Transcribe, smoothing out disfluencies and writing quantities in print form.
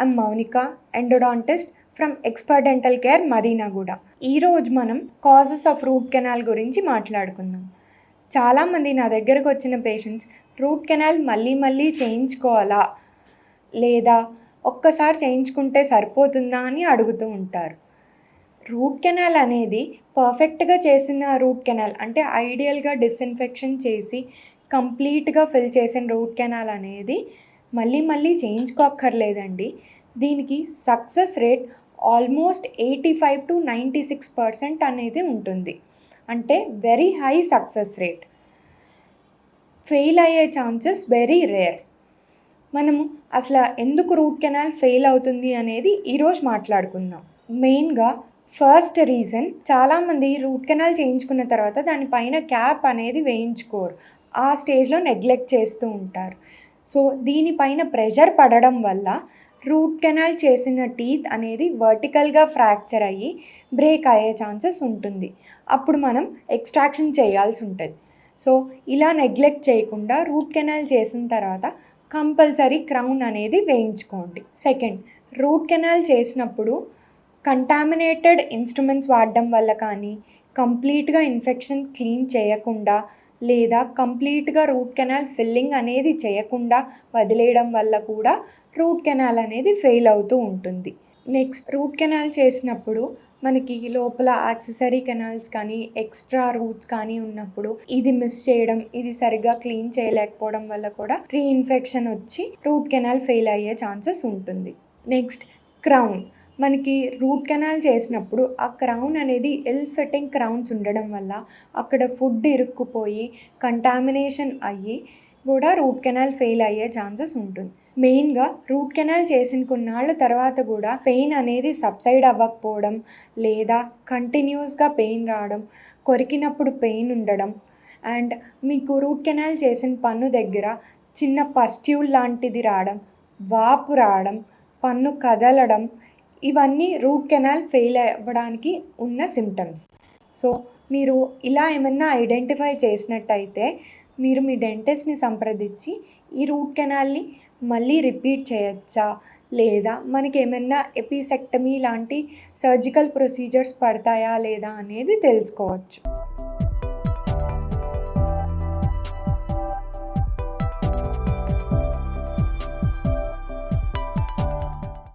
I'm Mounika, endodontist from expert dental care Madinaguda. ఈరోజు మనం causes of root canal గురించి మాట్లాడుకుందాం. చాలామంది నా దగ్గరకు వచ్చిన పేషెంట్స్ రూట్ కెనాల్ మళ్ళీ మళ్ళీ చేయించుకోవాలా లేదా ఒక్కసారి చేయించుకుంటే సరిపోతుందా అని అడుగుతూ ఉంటారు. రూట్ కెనాల్ అనేది పర్ఫెక్ట్గా చేసిన రూట్ కెనాల్ అంటే ఐడియల్గా డిస్ఇన్ఫెక్షన్ చేసి కంప్లీట్గా ఫిల్ చేసిన రూట్ కెనాల్ అనేది మళ్ళీ మళ్ళీ చేయించుకోక్కర్లేదండి. దీనికి సక్సెస్ రేట్ ఆల్మోస్ట్ 85-96% అనేది ఉంటుంది. అంటే very high success rate. Fail అయ్యే ఛాన్సెస్ వెరీ రేర్. మనము అసలు ఎందుకు రూట్ కెనాల్ ఫెయిల్ అవుతుంది అనేది ఈరోజు మాట్లాడుకుందాం. మెయిన్గా ఫస్ట్ రీజన్, చాలామంది రూట్ కెనాల్ చేయించుకున్న తర్వాత దానిపైన క్యాప్ అనేది వేయించుకోరు. ఆ స్టేజ్లో నెగ్లెక్ట్ చేస్తూ ఉంటారు. సో దీనిపైన ప్రెషర్ పడడం వల్ల రూట్ కెనాల్ చేసిన టీత్ అనేది వర్టికల్గా ఫ్రాక్చర్ అయ్యి బ్రేక్ అయ్యే ఛాన్సెస్ ఉంటుంది. అప్పుడు మనం ఎక్స్ట్రాక్షన్ చేయాల్సి ఉంటుంది. సో ఇలా నెగ్లెక్ట్ చేయకుండా రూట్ కెనాల్ చేసిన తర్వాత కంపల్సరీ క్రౌన్ అనేది వేయించుకోండి. సెకండ్, రూట్ కెనాల్ చేసినప్పుడు కంటామినేటెడ్ ఇన్స్ట్రుమెంట్స్ వాడడం వల్ల కానీ, కంప్లీట్గా ఇన్ఫెక్షన్ క్లీన్ చేయకుండా లేదా కంప్లీట్గా రూట్ కెనాల్ ఫిల్లింగ్ అనేది చేయకుండా వదిలేయడం వల్ల కూడా రూట్ కెనాల్ అనేది ఫెయిల్ అవుతూ ఉంటుంది. నెక్స్ట్, రూట్ కెనాల్ చేసినప్పుడు మనకి లోపల యాక్సెసరీ కెనాల్స్ కానీ ఎక్స్ట్రా రూట్స్ కానీ ఉన్నప్పుడు ఇది మిస్ చేయడం, ఇది సరిగ్గా క్లీన్ చేయలేకపోవడం వల్ల కూడా రీఇన్ఫెక్షన్ వచ్చి రూట్ కెనాల్ ఫెయిల్ అయ్యే ఛాన్సెస్ ఉంటుంది. Next, crown. మనకి రూట్ కెనాల్ చేసినప్పుడు ఆ క్రౌన్ అనేది ఇల్ ఫిట్టింగ్ క్రౌన్స్ ఉండడం వల్ల అక్కడ ఫుడ్ ఇరుక్కుపోయి కంటామినేషన్ అయ్యి కూడా రూట్ కెనాల్ ఫెయిల్ అయ్యే ఛాన్సెస్ ఉంటుంది. మెయిన్గా రూట్ కెనాల్ చేసిన కొన్నాళ్ళ తర్వాత కూడా పెయిన్ అనేది సబ్సైడ్ అవ్వకపోవడం లేదా కంటిన్యూస్గా పెయిన్ రావడం, కొరికినప్పుడు పెయిన్ ఉండడం అండ్ మీకు రూట్ కెనాల్ చేసిన పన్ను దగ్గర చిన్న పస్ట్యూల్ లాంటిది రావడం, వాపు రావడం, పన్ను కదలడం, ఇవన్నీ రూట్ కెనాల్ ఫెయిల్ అవ్వడానికి ఉన్న సిమ్టమ్స్. సో మీరు ఇలా ఏమన్నా ఐడెంటిఫై చేసినట్టయితే మీరు మీ డెంటిస్ట్ని సంప్రదించి ఈ రూట్ కెనాల్ని మళ్ళీ రిపీట్ చేయొచ్చా లేదా మనకి ఏమైనా ఎపిసెక్టమీ లాంటి సర్జికల్ ప్రొసీజర్స్ పడతాయా లేదా అనేది తెలుసుకోవచ్చు.